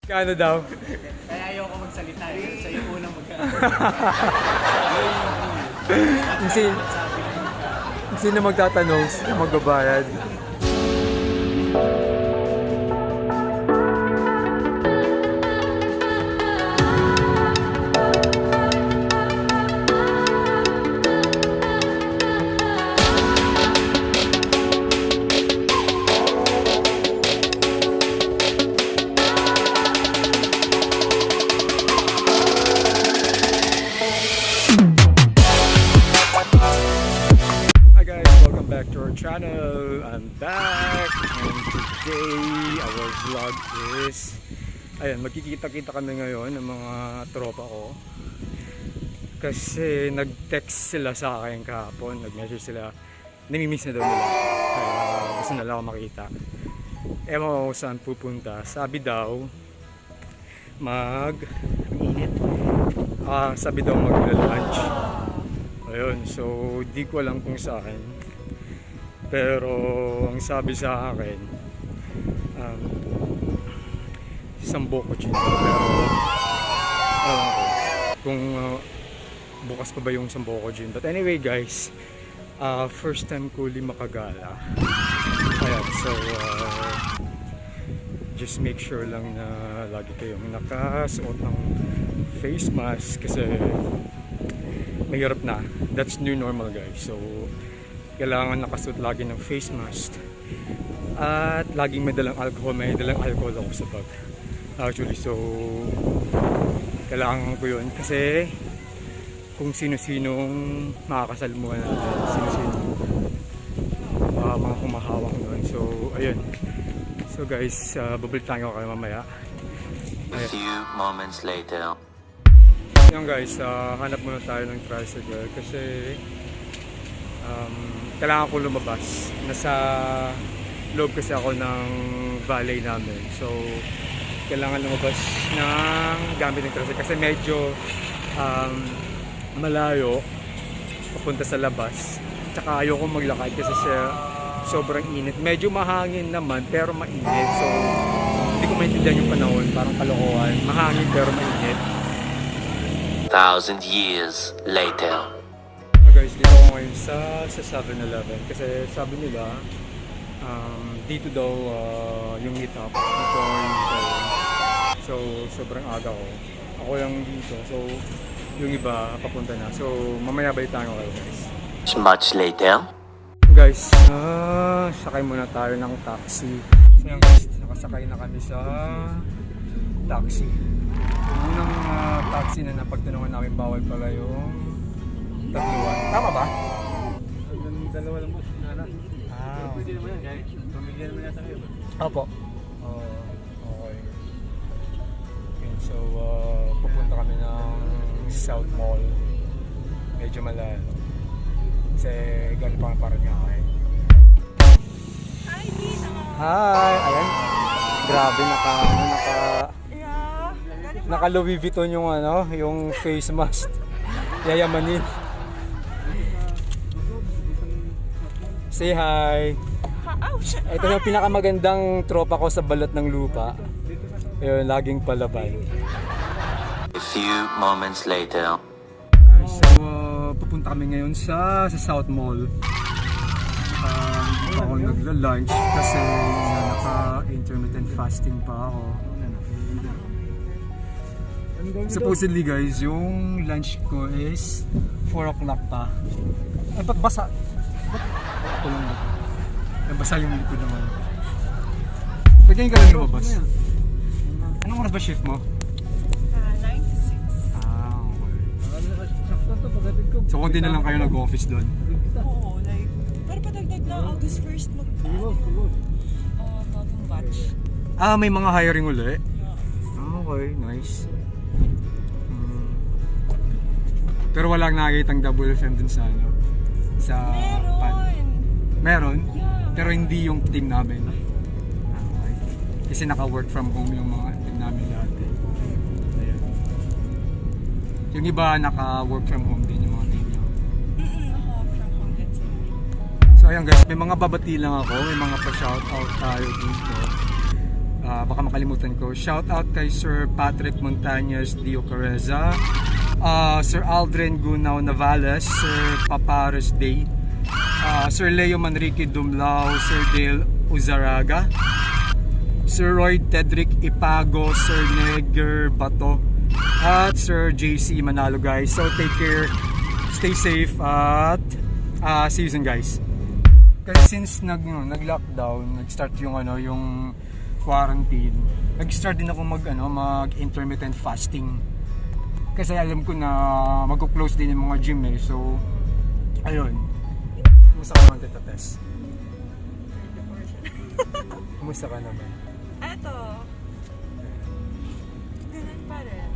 Kano daw? Kaya ayoko magsalita eh. Siya yung unang Kung sino magtatanong, sino magbabayad. Back to our channel. I'm back and today our vlog is ayan, magkikita-kita kami ngayon ng mga tropa ko kasi nag-text sila sa akin kahapon, nag-message sila, namimiss na daw nila kaya gusto nila ako makita. Ewan ko saan pupunta, sabi daw sabi daw mag-lunch. Ayun, so di ko alam kung saan. Pero ang sabi sa akin, isang boko chin. Pero kung bukas pa ba yung isang boko chin. But anyway guys, first time ko ulit makagala. Ayan, so just make sure lang na lagi kayong nakasuot ng face mask kasi mahirap na. That's new normal guys. So kailangan nakasuot lagi ng face mask at laging may dalang alcohol. May dalang alcohol ako sa bag actually, so kailangan ko yun kasi kung sino-sinong makakasalmuhan natin, sino-sino mga humahawak doon. So ayun, so guys, babalitaan ko kayo mamaya. A few moments later. Yan guys, hanap muna tayo ng tricycle kasi kailangan ko lumabas. Nasa loob kasi ako ng valley namin. So, kailangan lumabas ng gamit ng tricycle kasi medyo malayo papunta sa labas. Tsaka ayoko maglakad kasi sobrang init. Medyo mahangin naman pero mainit. So, hindi ko maintindihan yung panahon. Parang kalokohan. Mahangin pero mainit. 1,000 years later. Guys, dito ako ngayon sa 7-Eleven kasi sabi nila dito daw yung meet up dito yung so sobrang aga ko, ako lang dito, so yung iba papunta na, so mamaya balitaan ko kayo guys. Much later. Guys, sakay muna tayo ng taxi. So yan guys, nakasakay na kami sa taxi. Yung unang taxi na napagtanungan namin, bawal pala yung tatluan. Tama ba? Dalawa lang po. Okay. Naman yan, guys. Pamigyan naman yata kayo. Opo. Okay. Okay. So, pupunta kami ng South Mall. Medyo malayo. Kasi galing pa parang nga kayo. Hi, Dina! Hi! Ayan. Grabe, naka Louis Vuitton yung yung face mask. Yayamanin. Say hi! Ouch! Ito yung pinakamagandang tropa ko sa balot ng lupa. Ayun, laging palaban. A few moments later. So, pupunta kami ngayon sa South Mall. Dito ako nagla-lunch kasi naka-intermittent fasting pa ako. Supposedly guys, yung lunch ko is 4 o'clock pa. Ay, ba't basa? Ako lang ba? Nabasa yung likod naman. Pwede ka lang lumabas. Anong oras ba shift mo? 9 to 6. Okay. So kung di na lang kayo nag-office doon? Oo, like, pero padagdag na August 1st bagong batch. May mga hiring uli? Okay, nice. Pero walang nakikitang double FM dun sa sa Meron? Yeah. Pero hindi yung team namin. Okay. Kasi naka-work from home yung mga team namin dati. Ayan. Yung iba naka-work from home din yung mga team nyo. Naka-work from home din sila. So ayan guys, may mga babati lang ako. May mga pa-shoutout tayo dito. baka makalimutan ko. Shout out kay Sir Patrick Montañez Dio Careza, Sir Aldrin Gunao Navales, Sir Papares Day, Sir Leo Manrique Dumlao, Sir Dale Uzaraga, Sir Roy Tedrick Ipago, Sir Neger Bato, at Sir JC Manalo, guys. So take care, stay safe, at see you soon, guys. Kasi since nag-lockdown, nag-start yung yung quarantine, nag-start din ako mag-intermittent fasting. Kasi alam ko na mag-close din yung mga gym eh. So ayun. Kumusta ka naman, Tita Tess? Kumusta ka naman? Eto. Ganun pa rin.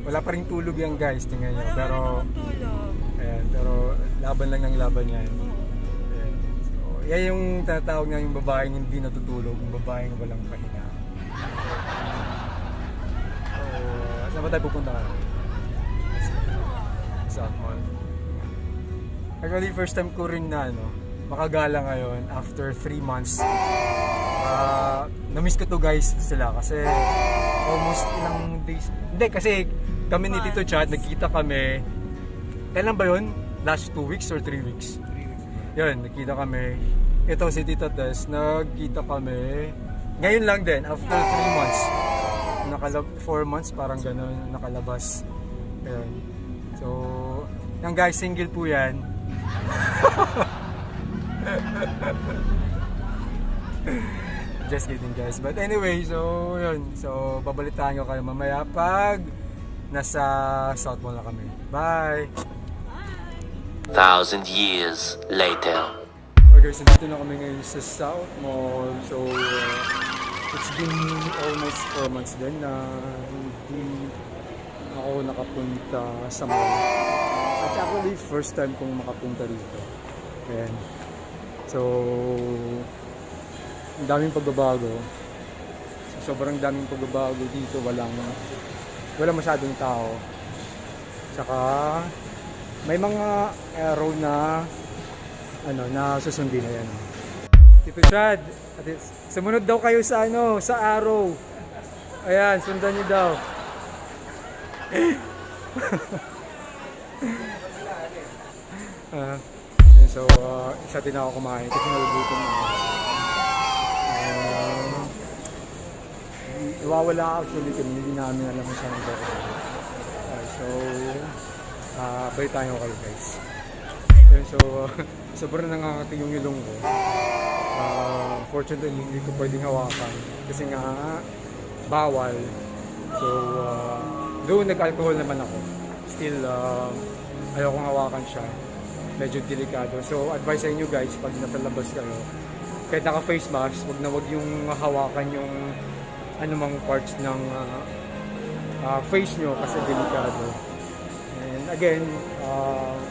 Wala pa rin tulog yan, guys, tingnan nyo. Wala Pero naman tulog. ayan, pero laban lang ng laban yan. Ayan. So, yan yung tatawag nga yung babaeng hindi natutulog, yung babaeng walang pahinga. So, saan ba tayo pupunta ka? Sa mall. Actually, first time ko rin na makagala ngayon after 3 months. Na-miss ko to, guys, sila kasi almost ilang days. Hindi, kasi kami ni Tito Chad, nagkita kami. Kailan ba yun? Last 2 weeks or 3 weeks? 3 weeks. Yun, nagkita kami. Ito si Tito Tess, nagkita kami. Ngayon lang din, after 3 months. 4 months, parang gano'n, nakalabas. Ayun. So, yan guys, single po yan. Just kidding, guys. But anyway, so yun. So babalitaan ko kayo mamaya pag nasa South Mall na kami. Bye! 1,000 years later. Okay guys, nandito na kami ngayon sa South Mall. So it's been almost 4 months din na hindi ako nakapunta sa mall. At actually, first time kong makapunta dito. Ayan. So ang daming pagbabago. So, sobrang daming pagbabago dito, wala masyadong tao. Tsaka may mga arrow na na susundin na yan. Tito Chad, sumunod daw kayo sa sa arrow. Ayan, sundan niyo daw. So, isa din ako kumain kasi nalubutin na. Nawawala actually kami, hindi namin alam kung saan ito. So, balitaan ko kayo, guys. So, sobrang nangangati yung ilong ko. Fortunately, hindi ko pwedeng hawakan kasi nga bawal. So, though nag-alcohol naman ako, still ayokong hawakan siya. Medyo delikado. So, advice sa inyo, guys, pag nasa labas kayo, kahit naka-face mask, wag yung hawakan yung anumang parts ng face nyo kasi delikado. And again,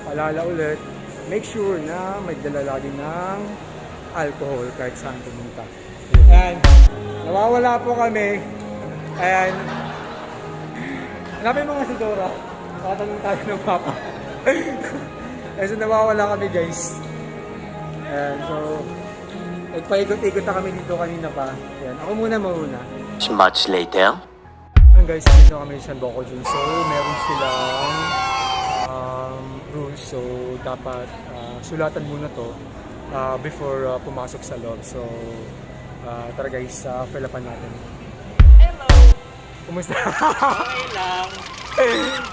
paalala ulit, make sure na may dala lagi ng alcohol kahit saan pumunta. And nawawala po kami. And hanapin mga si Dora. Tatanong tayo ng papa. So nawawala kami, guys. And so nagpaikot-ikot na kami dito kanina pa. Yan. Ako muna. Much later. Guys, dito kami sa Boko Jun. So, meron silang rules. So, dapat sulatan muna to before pumasok sa loob. So, tara guys, fill-upan natin. Hello! Kumusta? Okay lang.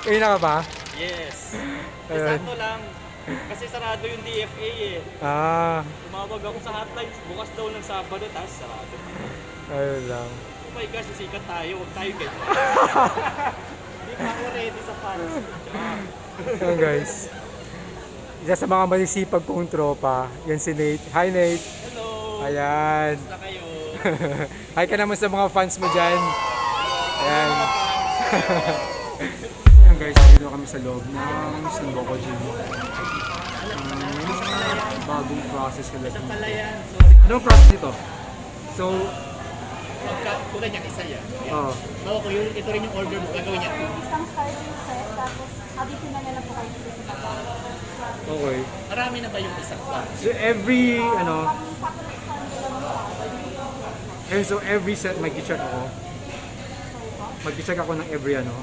Kayo na ka ba? Yes. Ayun. Sakto lang. Kasi sarado yung DFA eh. Tumawag ako sa hotlines. Bukas daw ng Sabado, tapos sarado. Ayun lang. Oh my gosh, sikat tayo. Huwag tayo ganyan. Hindi pa ako ready sa fans. Ayun guys. Isa sa mga manisipag kong tropa. Yan si Nate. Hi Nate. Hello! Ayan. Kumusta kayo? Hi ka naman sa mga fans mo dyan. Ayan. Mga fans. Ayan guys, dito kami sa loob ng Simboko Gym. Bagong process ko Isa lang. pala yan. Sorry. Anong process dito? So, Pagka niya isa yan. oh, Bawa ko, ito rin yung order mo. Gagawin niya. Isang starting set, tapos abitin na lang po kayo dito sa baba. okay. Marami na ba yung isa pa? So every, And so every set mag-check ako. Mag-check ako ng every ano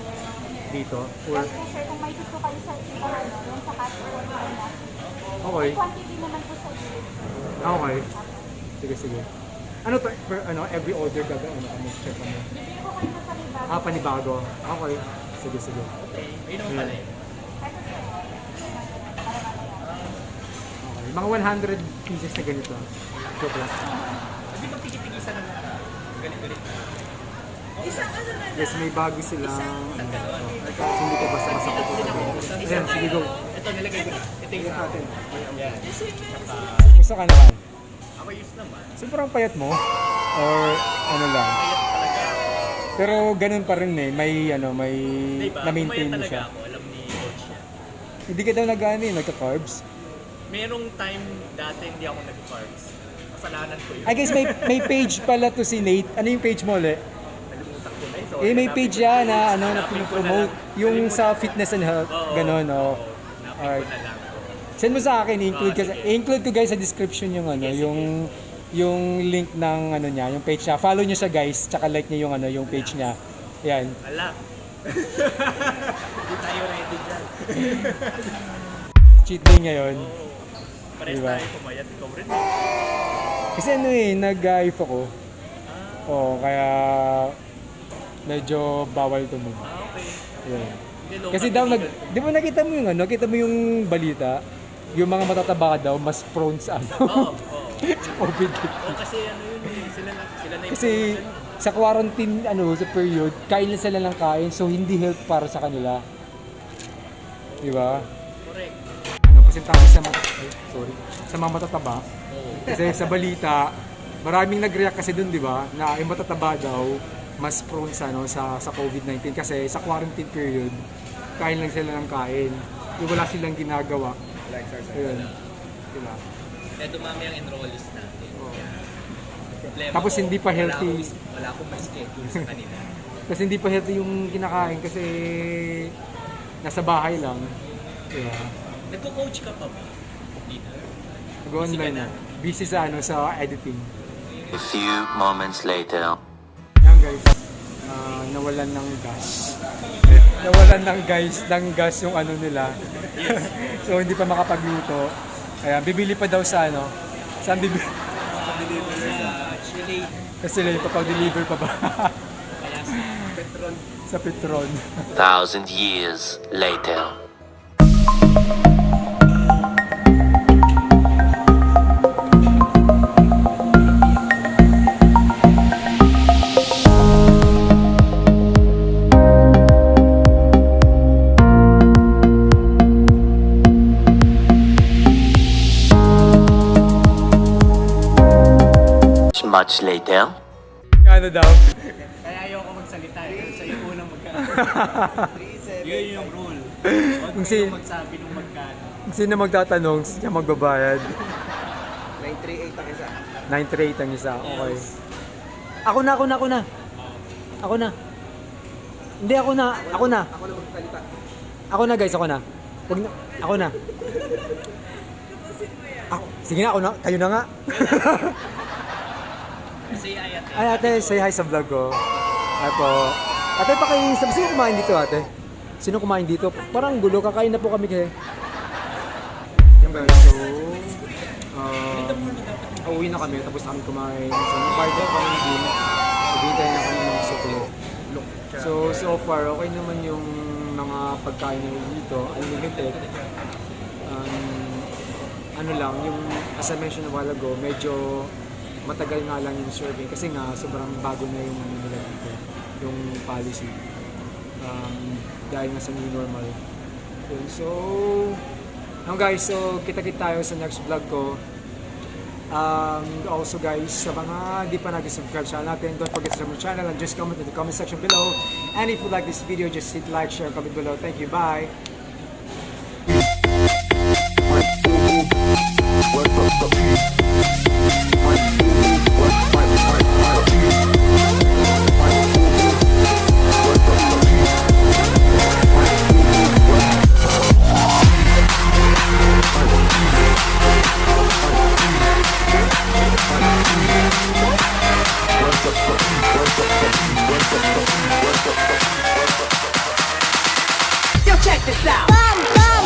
dito. Or Yes po sir, kung may gusto kayo sa yung sa cash or na. okay. May quantity naman po sa iyo. Okay. Sige, sige. Ano to? Every order gaga mag-check kami. Bibili ko kayo ng panibago. Panibago. Okay. Sige, sige. Okay, ayun naman pala eh. Ito sir. Para mamaya. Okay. Mga 100 pieces na ganito. Joke lang. Hindi ba pigit-pigisan naman? Galit-galit. Yes, may bago silang hindi ko basta-basta ko ito. Ayan, sige go. Ito, nilagay ko na. Ito yung sa atin. Yan. Gusto ka naman? Ako use naman. Sobrang payat mo? Or ano lang? Kaya talaga. Pero ganun pa rin eh. May Diba? na-maintain Kumayat mo talaga siya. ako. Alam ni coach yan. Hindi ka daw nagka-carbs? Merong time dati hindi ako nag-carbs. Kasalanan ko yun. I guess may page pala to si Nate. Ano yung page mo ulit? Nalimutan ko na yun. So, May page yan na na hanapin ko promote na lang. yung Nalimutan sa ko. fitness and health. Oo, Ganon, oh. Hanapin Alright. ko na lang. Send mo sa akin, sige. i-include ko guys sa description yung Sige, sige. yung link ng ano niya, yung page niya. Follow niyo siya guys, tsaka like niyo yung page niya. Yan. Ala. Hindi tayo ready dyan. Cheat day ngayon. Pares Diba? tayo pumayat. Ikaw rin. Kasi nag-IF ako. Oo, kaya medyo bawal tumog. Okay. Yan. Hindi, low Kasi carb daw, vegan. di ba nakita mo yung balita? Yung mga matataba daw, mas prone sa Oo. sa COVID. Oo, kasi ano yun eh. Sila na yung Kasi sa quarantine, sa period, kain na sila ng kain, so hindi health para sa kanila. Di ba? correct. Presentado sa mga matataba. Kasi sa balita, maraming nag-react kasi dun, di ba? Na yung matataba daw, mas prone sa COVID-19 kasi sa quarantine period, kain lang sila ng kain. Yung wala silang ginagawa. Ayun. Di ba? Kaya dumami ang enrollees natin. Problema Tapos ko, hindi pa healthy. Wala akong ma-schedule sa kanila. Kasi hindi pa healthy yung kinakain kasi nasa bahay lang. Di ba? Nagko-coach ka pa ba? Hindi na. Nag-online na. Busy sa editing. A few moments later. Yan guys, nawalan ng gas. Nawalan ng gas yung nila. So hindi pa makapagluto. Kaya bibili pa daw sa Saan bibili? Actually, Kasi papag-deliver pa ba? kaya sa Petron. Sa Petron. 1,000 years later. Much later. Ano daw? Kaya ayoko magsalita eh. Siya yung unang magkano. Yun yung rule. Huwag Kung kayong magsabi ng magkano. Sino magtatanong, siya magbabayad. 938 ang isa. 938 ang isa. Okay. Ako na. Hindi, ako na. Ako na magsalita. Ako na guys, ako na. Wag na. Ako na. Sige na, ako na. Kayo na nga. Kasi ayat eh. Ay ate, say hi sa vlog ko. Apo. Ate, sino kumain dito ate? Sino kumain dito? Parang gulo, kakain na po kami kaya. Yan guys, so uwi na kami, tapos kami kumain. So, nag-bargain kami din. Nagbintay na kami ng suklo. So far, okay naman yung mga pagkain na dito. Unlimited. Lang, yung as I mentioned a while ago, medyo matagal nga lang yung serving kasi nga sobrang bago na yung nila dito, yung policy. Dahil nga sa new normal. Yun. So, guys, so kita-kit tayo sa next vlog ko. Also guys, sa mga di pa nag-subscribe sa natin, don't forget to subscribe to channel and just comment in the comment section below. And if you like this video, just hit like, share, comment below. Thank you, bye! What check this out.